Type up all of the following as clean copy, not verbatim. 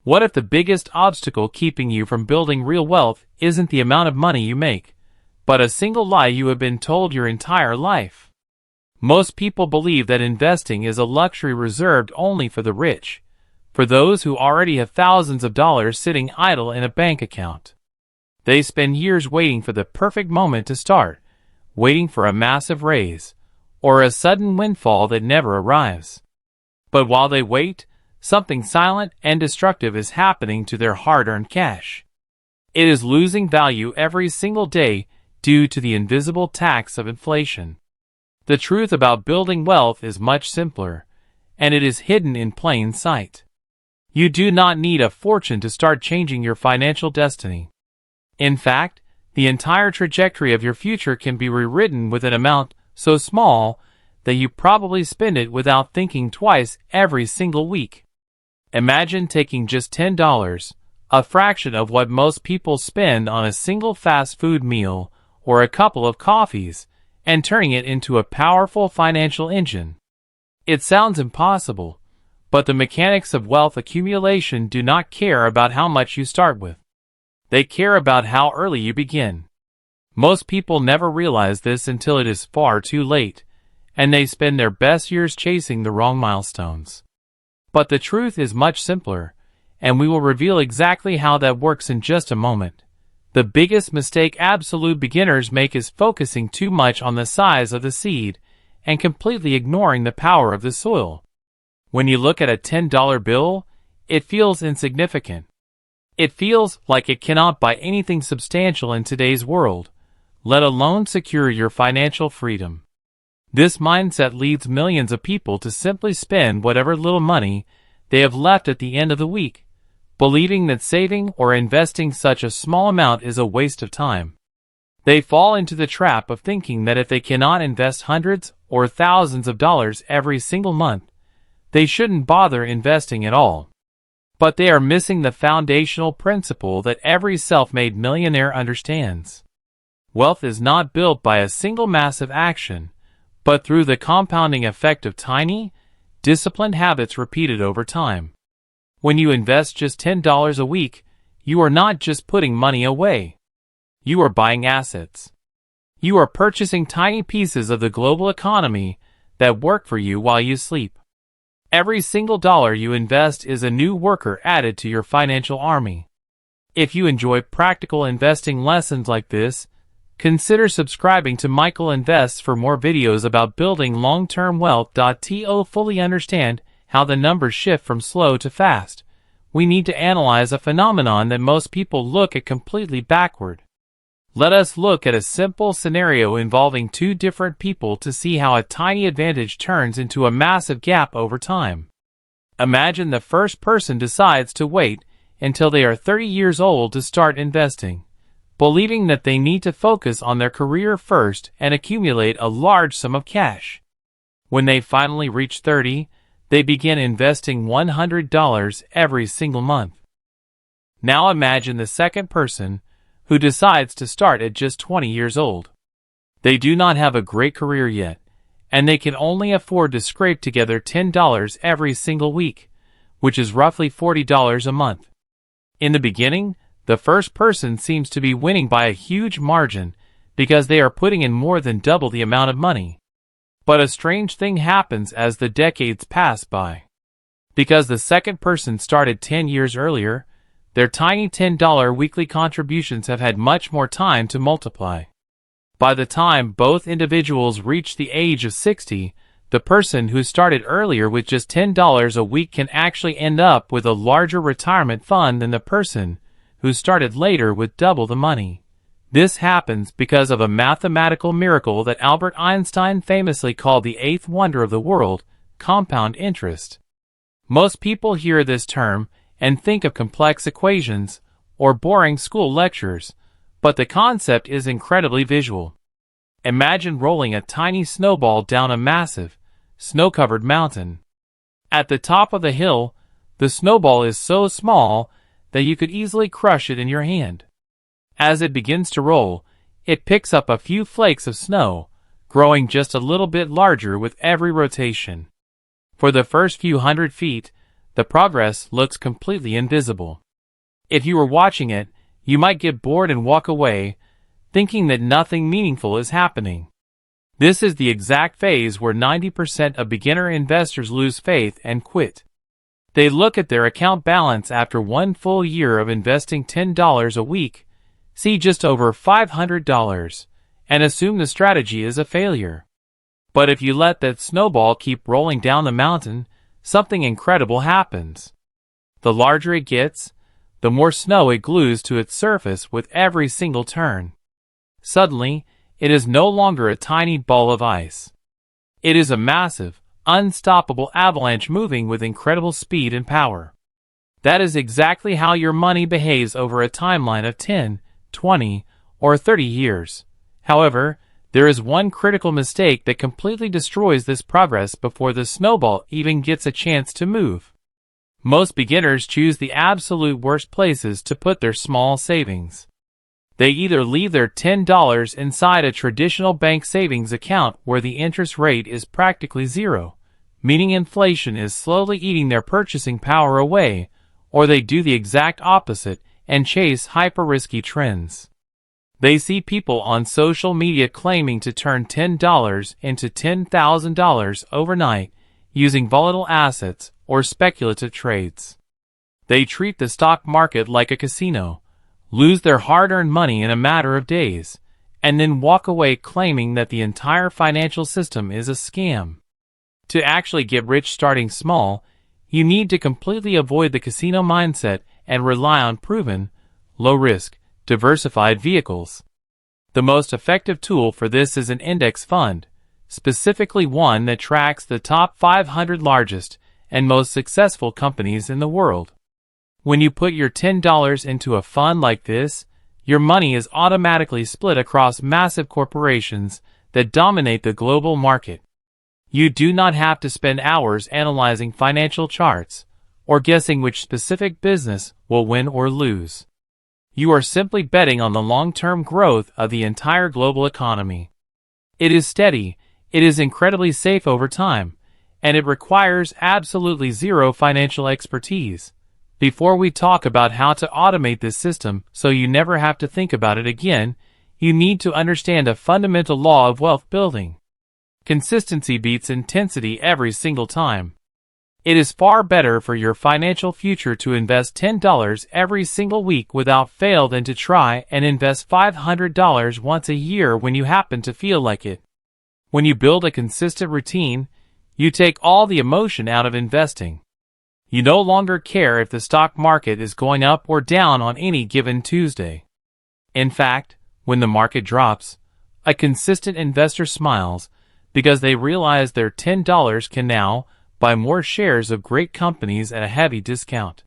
What if the biggest obstacle keeping you from building real wealth isn't the amount of money you make, but a single lie you have been told your entire life? Most people believe that investing is a luxury reserved only for the rich, for those who already have thousands of dollars sitting idle in a bank account. They spend years waiting for the perfect moment to start, waiting for a massive raise, or a sudden windfall that never arrives. But while they wait, something silent and destructive is happening to their hard-earned cash. It is losing value every single day due to the invisible tax of inflation. The truth about building wealth is much simpler, and it is hidden in plain sight. You do not need a fortune to start changing your financial destiny. In fact, the entire trajectory of your future can be rewritten with an amount so small that you probably spend it without thinking twice every single week. Imagine taking just $10, a fraction of what most people spend on a single fast food meal or a couple of coffees, and turning it into a powerful financial engine. It sounds impossible, but the mechanics of wealth accumulation do not care about how much you start with. They care about how early you begin. Most people never realize this until it is far too late, and they spend their best years chasing the wrong milestones. But the truth is much simpler, and we will reveal exactly how that works in just a moment. The biggest mistake absolute beginners make is focusing too much on the size of the seed and completely ignoring the power of the soil. When you look at a $10 bill, it feels insignificant. It feels like it cannot buy anything substantial in today's world, let alone secure your financial freedom. This mindset leads millions of people to simply spend whatever little money they have left at the end of the week, believing that saving or investing such a small amount is a waste of time. They fall into the trap of thinking that if they cannot invest hundreds or thousands of dollars every single month, they shouldn't bother investing at all. But they are missing the foundational principle that every self-made millionaire understands. Wealth is not built by a single massive action, but through the compounding effect of tiny, disciplined habits repeated over time. When you invest just $10 a week, you are not just putting money away. You are buying assets. You are purchasing tiny pieces of the global economy that work for you while you sleep. Every single dollar you invest is a new worker added to your financial army. If you enjoy practical investing lessons like this, consider subscribing to Michael Invests for more videos about building long-term wealth. To fully understand how the numbers shift from slow to fast, we need to analyze a phenomenon that most people look at completely backward. Let us look at a simple scenario involving two different people to see how a tiny advantage turns into a massive gap over time. Imagine the first person decides to wait until they are 30 years old to start investing, believing that they need to focus on their career first and accumulate a large sum of cash. When they finally reach 30, they begin investing $100 every single month. Now imagine the second person who decides to start at just 20 years old. They do not have a great career yet, and they can only afford to scrape together $10 every single week, which is roughly $40 a month. In the beginning, the first person seems to be winning by a huge margin because they are putting in more than double the amount of money. But a strange thing happens as the decades pass by. Because the second person started 10 years earlier, their tiny $10 weekly contributions have had much more time to multiply. By the time both individuals reach the age of 60, the person who started earlier with just $10 a week can actually end up with a larger retirement fund than the person who started later with double the money. This happens because of a mathematical miracle that Albert Einstein famously called the eighth wonder of the world, compound interest. Most people hear this term and think of complex equations or boring school lectures, but the concept is incredibly visual. Imagine rolling a tiny snowball down a massive, snow-covered mountain. At the top of the hill, the snowball is so small that you could easily crush it in your hand. As it begins to roll, it picks up a few flakes of snow, growing just a little bit larger with every rotation. For the first few hundred feet, the progress looks completely invisible. If you were watching it, you might get bored and walk away, thinking that nothing meaningful is happening. This is the exact phase where 90% of beginner investors lose faith and quit. They look at their account balance after one full year of investing $10 a week, see just over $500, and assume the strategy is a failure. But if you let that snowball keep rolling down the mountain, something incredible happens. The larger it gets, the more snow it glues to its surface with every single turn. Suddenly, it is no longer a tiny ball of ice. It is a massive, unstoppable avalanche moving with incredible speed and power. That is exactly how your money behaves over a timeline of 10, 20, or 30 years. However, there is one critical mistake that completely destroys this progress before the snowball even gets a chance to move. Most beginners choose the absolute worst places to put their small savings. They either leave their $10 inside a traditional bank savings account where the interest rate is practically zero, meaning inflation is slowly eating their purchasing power away, or they do the exact opposite and chase hyper-risky trends. They see people on social media claiming to turn $10 into $10,000 overnight using volatile assets or speculative trades. They treat the stock market like a casino, lose their hard-earned money in a matter of days, and then walk away claiming that the entire financial system is a scam. To actually get rich starting small, you need to completely avoid the casino mindset and rely on proven, low-risk, diversified vehicles. The most effective tool for this is an index fund, specifically one that tracks the top 500 largest and most successful companies in the world. When you put your $10 into a fund like this, your money is automatically split across massive corporations that dominate the global market. You do not have to spend hours analyzing financial charts or guessing which specific business will win or lose. You are simply betting on the long-term growth of the entire global economy. It is steady, it is incredibly safe over time, and it requires absolutely zero financial expertise. Before we talk about how to automate this system so you never have to think about it again, you need to understand a fundamental law of wealth building. Consistency beats intensity every single time. It is far better for your financial future to invest $10 every single week without fail than to try and invest $500 once a year when you happen to feel like it. When you build a consistent routine, you take all the emotion out of investing. You no longer care if the stock market is going up or down on any given Tuesday. In fact, when the market drops, a consistent investor smiles because they realize their $10 can now buy more shares of great companies at a heavy discount.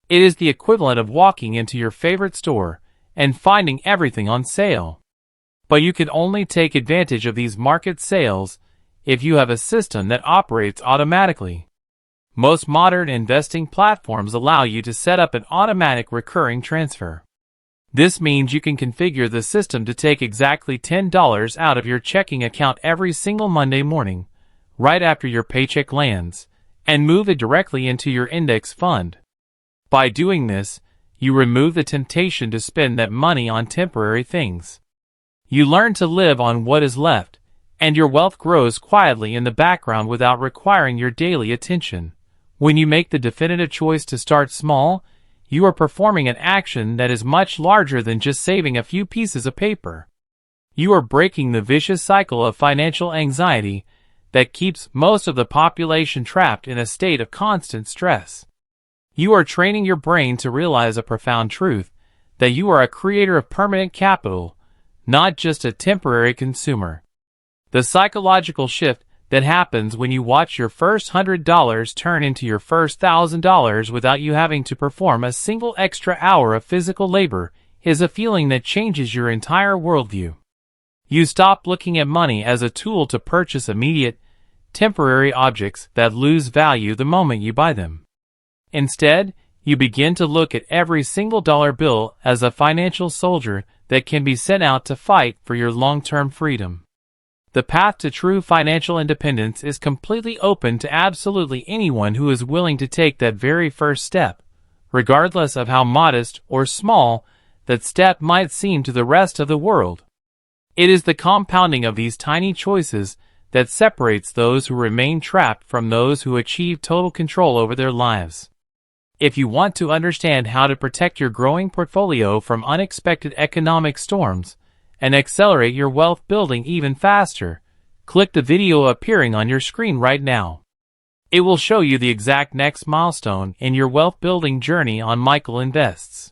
It is the equivalent of walking into your favorite store and finding everything on sale. But you can only take advantage of these market sales if you have a system that operates automatically. Most modern investing platforms allow you to set up an automatic recurring transfer. This means you can configure the system to take exactly $10 out of your checking account every single Monday morning, right after your paycheck lands, and move it directly into your index fund. By doing this, you remove the temptation to spend that money on temporary things. You learn to live on what is left, and your wealth grows quietly in the background without requiring your daily attention. When you make the definitive choice to start small, you are performing an action that is much larger than just saving a few pieces of paper. You are breaking the vicious cycle of financial anxiety that keeps most of the population trapped in a state of constant stress. You are training your brain to realize a profound truth, that you are a creator of permanent capital, not just a temporary consumer. The psychological shift that happens when you watch your first $100 turn into your first $1,000 without you having to perform a single extra hour of physical labor is a feeling that changes your entire worldview. You stop looking at money as a tool to purchase immediate, temporary objects that lose value the moment you buy them. Instead, you begin to look at every single dollar bill as a financial soldier that can be sent out to fight for your long-term freedom. The path to true financial independence is completely open to absolutely anyone who is willing to take that very first step, regardless of how modest or small that step might seem to the rest of the world. It is the compounding of these tiny choices that separates those who remain trapped from those who achieve total control over their lives. If you want to understand how to protect your growing portfolio from unexpected economic storms and accelerate your wealth building even faster, click the video appearing on your screen right now. It will show you the exact next milestone in your wealth building journey on Michael Invests.